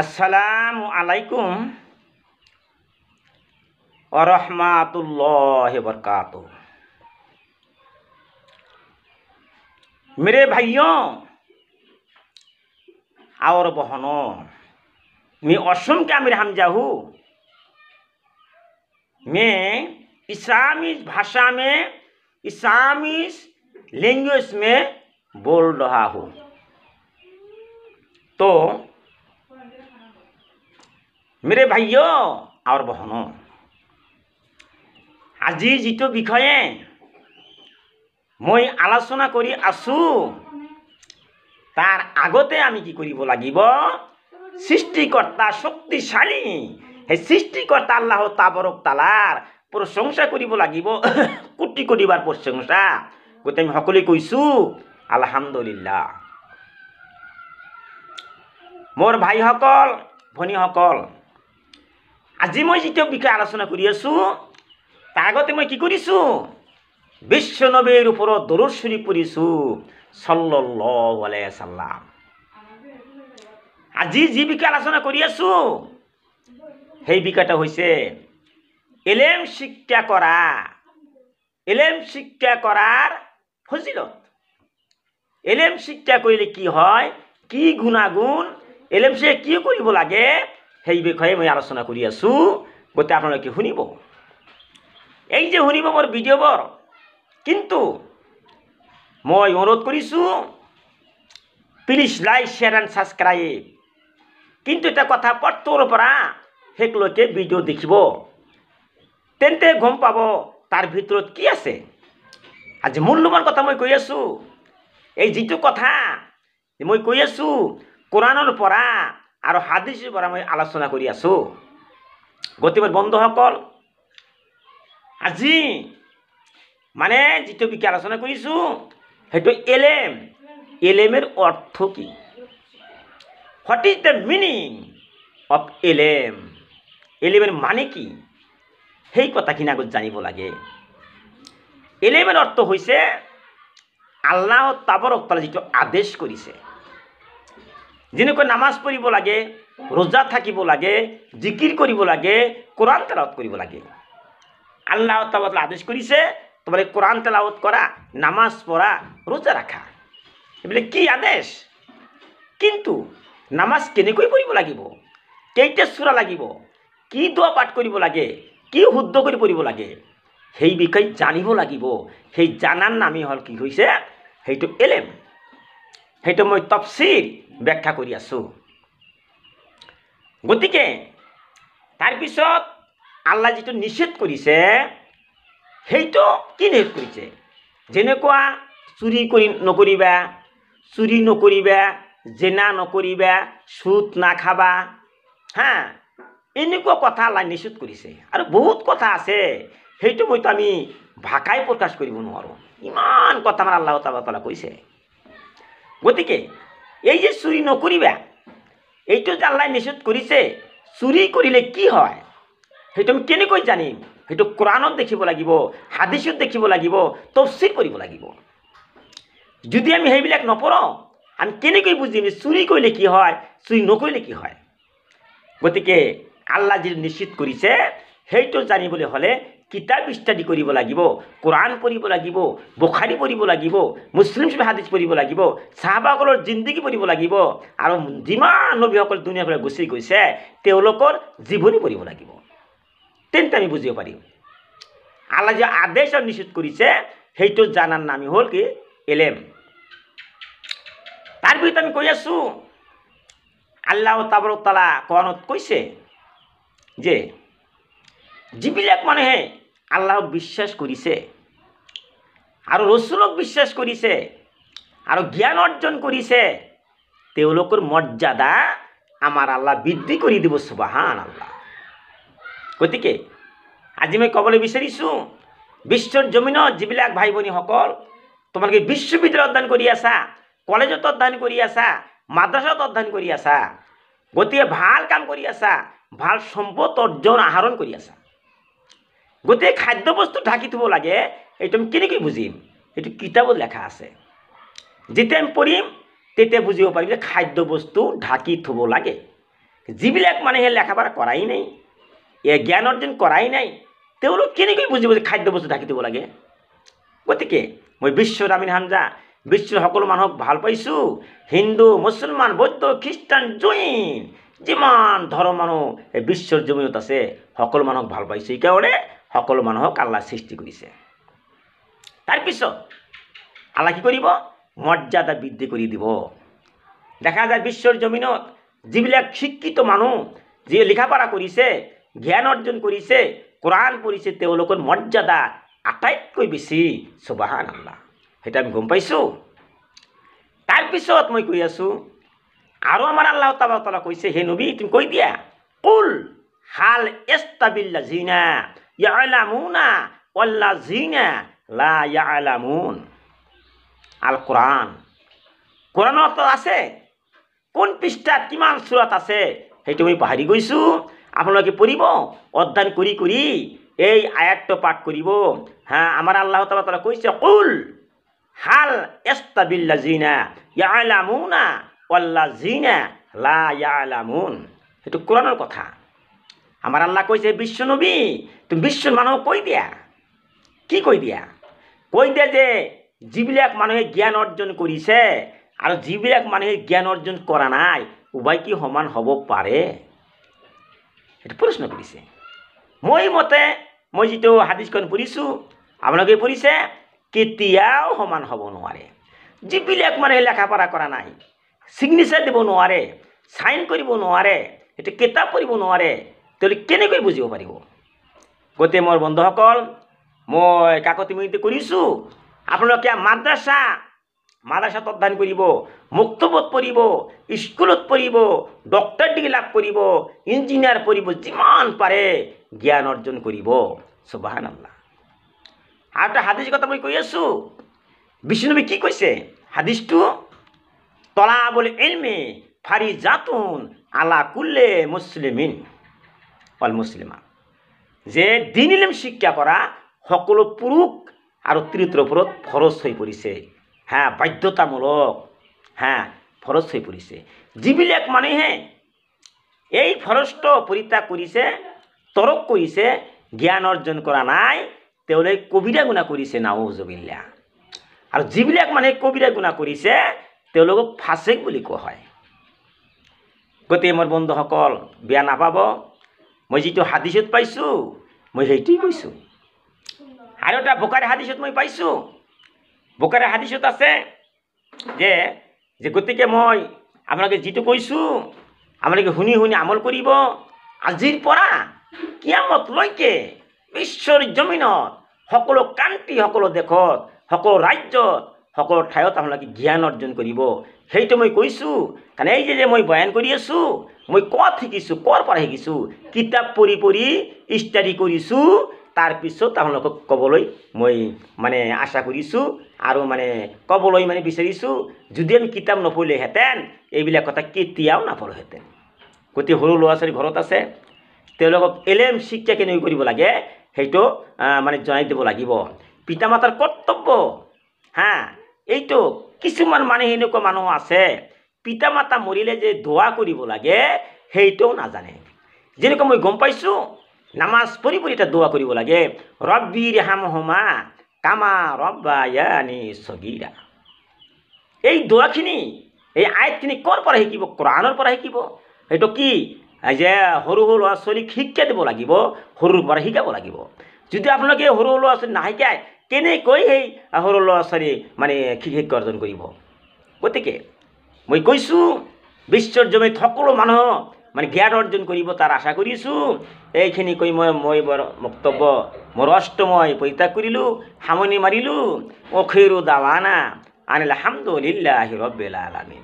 আসসালামু আলাইকুম व रहमतुल्लाहि व बरकातुहू। मेरे भाइयों और बहनों, मैं असम का अमीर हमजा हूँ। मैं इस्लामिक भाषा में, इस्लामिक लैंग्वेज में बोल रहा हूँ। तो मेरे भाइयों और बहनों, আজি যিটো বিষয়ে মই আলোচনা কৰি আছো তাৰ আগতে আমি কি কৰিব লাগিব? সৃষ্টিকৰ্তা শক্তিশালী সেই সৃষ্টিকৰ্তা আল্লাহ তাবাৰক তাআলাৰ প্ৰশংসা কৰিব লাগিব। কোটি কোটিবাৰ প্ৰশংসা গতে আমি সকলোৱে কৈছো আলহামদুলিল্লাহ। মোৰ ভাইসকল ভনীসকল, আজি মই যিটো বিষয়ে আলোচনা কৰি আছো তাৰ আগতে মই কি কৰিছো? বিশ্ব নবীৰ ওপৰত দৰুদ শৰীফ পঢ়িছো সাল্লাল্লাহু আলাইহি সাল্লাম। আজি যি বিষয়ে আলোচনা কৰি আছো সেই বিষয়টা হৈছে ইলম শিক্ষা কৰা, ইলম শিক্ষা কৰাৰ ফজিলত। ইলম শিক্ষা কৰিলে কি হয়, কি গুণাগুণ, ইলম শিক্ষা কি কৰিব লাগে সেই বিষয়ে মই আলোচনা কৰি আছো। গতে আপোনালোকে শুনিব, এই যে শুনিব মোৰ ভিডিঅ'বোৰ, কিন্তু মই অনুৰোধ কৰিছো please like share and subscribe. কিন্তু এটা কথা, প্ৰথমৰ পৰা শেষলৈকে ভিডিঅ' দেখিব, তেন্তে গম পাব তাৰ ভিতৰত কি আছে। আজি মূল্যৱান কথা মই কৈ আছো। এই যিটো কথা মই কৈ আছো কোৰাণৰ পৰা আৰু হাদিছৰ পৰা মই আলোচনা কৰি আছো। গতিকে বন্ধুসকল, আজি মানে যিটো বিষয়ে আলোচনা কৰিছো সেইটো এলেম। এলেমের অর্থ কি? What is the meaning of এলেম? এলেমের মানে কি সেই কথাখিনি আগত জানিব লাগে। এলেমের অর্থ হৈছে আল্লাহ তাবাৰক তাআলা যিটো আদেশ কৰিছে, যেনেকৈ নামাজ পঢ়িব লাগে, ৰোজা থাকিব লাগে, জিকিৰ কৰিব লাগে, কোৰআন তেলাওয়াত কৰিব লাগে। আল্লাহ তাআলা আদেশ কৰিছে তোমার কোরআন তেলাওয়াত করা, নামাজ পড়া, রোজা রাখা। এগুলো কি আদেশ? কিন্তু নামাজ কেনেকৈ পঢ়িব লাগিব, কেইটা সূরা লাগিব, কি দোয়া পাঠ কৰিব লাগে, কি শুদ্ধ কৰি পঢ়িব লাগে সেই বিষয়ে জানিব লাগিব। সেই জানাৰ নামই হল কি হৈছে সেইটো এলেম। সেইটো মই তাফসীৰ ব্যাখ্যা কৰি আছো। গতিকে তাৰপিছত আল্লাহ যিটো নিষেধ কৰিছে সেইটো কি নিষেধ কৰিছে? যেনেকুৱা চুৰি নকৰিবা, চুৰি নকৰিবা, জেনা নকৰিবা, সুদ নাখাবা, হা, এনেকুৱা কথা আল্লাহ নিষেধ কৰিছে। আৰু বহুত কথা আছে, সেইটো মইতো আমি ভাষাই প্ৰকাশ কৰিব নোৱাৰো, ইমান কথা আমাৰ আল্লাহ তাআলা কৈছে। গতিকে এই যে চুৰি নকৰিবা, এইটো যে আল্লাহ নিষেধ কৰিছে, চুৰি কৰিলে কি হয় সেইটো আমি কেনেকৈ জানিম? সেইটো কোৰআনত দেখিব লাগিব, হাদিছত দেখিব লাগিব, তাফসীৰ পঢ়িব লাগিব। যদি আমি সেইবিলাক নপঢ়ো আমি কেনেকৈ বুজিম চুৰি কৰিলে কি হয়, চুৰি নকৰিলে কি হয়? গতিকে আল্লাহ যিটো নিষেধ কৰিছে সেইটো জানিবলৈ হলে কিতাপ ষ্টাডি কৰিব লাগিব, কোৰআন পঢ়িব লাগিব, বুখাৰী পঢ়িব লাগিব, মুছলিম হাদিছ পঢ়িব লাগিব, সাহাবাসকলৰ জিন্দগী পঢ়িব লাগিব, আৰু যিমান নবীসকল দুনিয়াৰ পৰা গুচি গৈছে তেওঁলোকৰ জীৱনী পঢ়িব লাগিব। তেন্তে আমি বুজিব পাৰিম আল্লাহ যে আদেশ আৰু নিষেধ কৰিছে সেইটো জানাৰ নামই হল কি এলেম। তাৰ ভিতৰত আমি কৈ আছো আল্লাহ তাবাৰক তাআলা কোৰআনত কৈছে যে যিবিলাক মানুহে আল্লাহক বিশ্বাস কৰিছে আৰু ৰসুলক বিশ্বাস কৰিছে আৰু জ্ঞান অৰ্জন কৰিছে তেওঁলোকৰ মৰ্যাদা আমাৰ আল্লাহ বৃদ্ধি কৰি দিব। সুবহানাল্লাহ। গতিকে আজি মই ক'বলৈ বিচাৰিছো বিশ্বৰ জমিনত যিবিলাক ভাই ভনীসকল তোমালোকে বিশ্ববিদ্যালয়ত অধ্যয়ন কৰি আছা, কলেজত অধ্যয়ন কৰি আছা, মাদ্ৰাসাত অধ্যয়ন কৰি আছা, গতিকে ভাল কাম কৰি আছা, ভাল সম্পদ অৰ্জন আহৰণ কৰি আছা। গতিকে খাদ্য বস্তু ঢাকি থব লাগে এইটো আমি কেনেকৈ বুজিম? এইটো কিতাপত লেখা আছে। যেতিয়া আমি পঢ়িম তেতিয়া বুজিব পাৰিম যে খাদ্য বস্তু ঢাকি থব লাগে। যিবিলাক মানুহে লেখাপঢ়া কৰাই নাই, জ্ঞান অৰ্জন কৰাই নাই, তেওঁলোক কেনেকৈ বুজিব যে খাদ্য বস্তু ঢাকি দিব লাগে? গতিকে মই বিশ্বত আমিন হামজা বিশ্বৰ সকলো মানুহক ভাল পাইছোঁ। হিন্দু, মুছলমান, বৌদ্ধ, খ্ৰীষ্টান, জৈন যিমান ধৰ্মৰ মানুহ এই বিশ্বৰ জমিনত আছে সকলো মানুহক ভাল পাইছোঁ। সেইকাৰণে সকলো মানুহক আল্লাহ সৃষ্টি কৰিছে। তাৰপিছত আল্লাহ কি কৰিব? মৰ্যাদা বৃদ্ধি কৰি দিব। দেখা যায় বিশ্বৰ জমিনত যিবিলাক শিক্ষিত মানুহ, যিয়ে লিখাপঢ়া কৰিছে, জ্ঞান অৰ্জন কৰিছে, কোৰআন পঢ়িছে, তেওঁলোকৰ মৰ্যাদা আটাইতকৈ বেছি। সুবহানাল্লাহ। সেইটো আমি গম পাইছোঁ। তাৰপিছত মই কৈ আছোঁ, আৰু আমাৰ আল্লাহ তাআলা কৈছে, হে নবী তুমি কৈ দিয়া, কুল হাল ইস্তাবিল্লাযিনা ইয়ালামুনা ওয়াল্লাযিনা লা ইয়ালামুন। আল কোরআন, কোরআনত আছে, কোন পৃষ্ঠাত কিমান সূরাত আছে সেইটো মই পাহৰি গৈছোঁ। আপোনালোকে পঢ়িব, অধ্যয়ন কৰি কৰি এই আয়াতটো পাঠ কৰিব। আমাৰ আল্লাহ তাআলা কৈছে, কুল হাল ইস্তাবিল্লাযিনা ইয়ালামুনা ওয়াল্লাযিনা লা ইয়ালামুন। সেইটো কোৰআনৰ কথা। আমাৰ আল্লাহ কৈছে, বিশ্ব নবী তুমি বিশ্বৰ মানুহক কৈ দিয়া। কি কৈ দিয়া? কৈ দিয়া যে যিবিলাক মানুহে জ্ঞান অৰ্জন কৰিছে আৰু যিবিলাক মানুহে জ্ঞান অৰ্জন কৰা নাই, উভয় কি সমান হ'ব পাৰে? সেইটো প্ৰশ্ন কৰিছে। মই মতে মই যিটো হাদিছখন পঢ়িছোঁ, আপোনালোকে পঢ়িছে, কেতিয়াও সমান হ'ব নোৱাৰে। যিবিলাক মানুহে লেখাপঢ়া কৰা নাই, ছিগনেচাৰ দিব নোৱাৰে, চাইন কৰিব নোৱাৰে, সেইটো কিতাপ পঢ়িব নোৱাৰে, তেওঁলোকে কেনেকৈ বুজিব পাৰিব? গতিকে মোৰ বন্ধুসকল, মই কাকতি মিনতি কৰিছোঁ, আপোনালোকে মাদ্ৰাসাত অধ্যয়ন কৰিব, মুক্তবত পঢ়িব, স্কুলত পঢ়িব, ডক্টৰ ডিগ্ৰী লাভ কৰিব, ইঞ্জিনিয়াৰ পঢ়িব, যিমান পাৰে জ্ঞান অৰ্জন কৰিব। সুবহানাল্লাহ। আৰু এটা হাদিছ কথা মই কৈ আছোঁ, বিষ্ণুনবী কি কৈছে? হাদিছটো, তলাবুল ইলমি ফাৰিজাতুন আলা কুল্লি মুছলিমিন ওয়াল মুছলিমা। যে দিন ইলম শিক্ষা কৰা সকলো পুৰুষ আৰু স্ত্ৰীৰ ওপৰত ফৰজ হৈ পৰিছে। বাধ্যতামূলক, ফৰজ হৈ পৰিছে। যিবিলাক মানুহে এই ফৰজটো পৰিত্যাগ কৰিছে, তৰক কৰিছে, জ্ঞান অৰ্জন কৰা নাই, তেওঁলোকে কবিৰা গুনাহ কৰিছে, নাউজুবিল্লাহ। আৰু যিবিলাক মানুহে কবিৰা গুনাহ কৰিছে তেওঁলোকক ফাসিক বুলি কোৱা হয়। গতিকে মোৰ বন্ধুসকল বেয়া নাপাব, মই যিটো হাদিছত পাইছোঁ মই সেইটোৱেই কৈছোঁ। আৰু এটা বুখাৰী হাদিছত মই পাইছোঁ, বুখাৰী হাদিছত আছে যে গতিকে মই আপোনালোকে যিটো কৈছোঁ আপোনালোকে শুনি শুনি আমল কৰিব। আজিৰ পৰা কিয়ামতলৈকে বিশ্বৰ জমিনত সকলো কাণ্ট্ৰি, সকলো দেশত, সকলো ৰাজ্যত, সকলো ঠাইত আপোনালোকে জ্ঞান অৰ্জন কৰিব। সেইটো মই কৈছোঁ। কাৰণ এই যে মই বয়ান কৰি আছোঁ, মই ক'ত শিকিছোঁ, ক'ৰ পৰা শিকিছোঁ? কিতাপ পঢ়ি পঢ়ি ষ্টাডি কৰিছোঁ। তাৰপিছত আপোনালোকক ক'বলৈ মই আশা কৰিছোঁ আৰু ক'বলৈ বিচাৰিছোঁ। যদি আমি কিতাপ নপঢ়িলেহেঁতেন এইবিলাক কথা কেতিয়াও নাপঢ়োহেঁতেন। গতিকে সৰু ল'ৰা ছোৱালী ঘৰত আছে, তেওঁলোকক এলেম শিক্ষা কেনেকৈ কৰিব লাগে সেইটো জনাই দিব লাগিব। পিতা মাতাৰ কৰ্তব্য। এইটো কিছুমান এনেকুৱা মানুহ আছে, পিতা মাতা মৰিলে যে দোৱা কৰিব লাগে সেইটোও নাজানে। যেনেকৈ মই গম পাইছোঁ, নামাজ পঢ়ি পঢ়ি এটা দোৱা কৰিব লাগে, ৰব্বিৰহামহুমা কামা ৰব্বায়ানি সগীৰা। এই দোৱাখিনি, এই আয়াতখিনি ক'ৰ পৰা শিকিব? কোৰআনৰ পৰা শিকিব। সেইটো কি যে সৰু সৰু ল'ৰা ছোৱালীক শিক্ষা দিব লাগিব, সৰুৰ পৰা শিকাব লাগিব। যদি আপোনালোকে সৰু ল'ৰা ছোৱালী নাশিকায়, কেনেকৈ সেই সৰু ল'ৰা ছোৱালী শিক্ষা অৰ্জন কৰিব? গতিকে মই কৈছোঁ, বিশ্বৰ জমিত সকলো মানুহ জ্ঞান অৰ্জন কৰিব তাৰ আশা কৰিছোঁ। এইখিনি কৈ মই বক্তব্য মোৰ অষ্টময় পৰিত্যাগ কৰিলোঁ, সামৰণি মাৰিলোঁ। আখিৰু দাৱানা আনিল হামদুলিল্লাহি ৰাব্বিল আলামিন।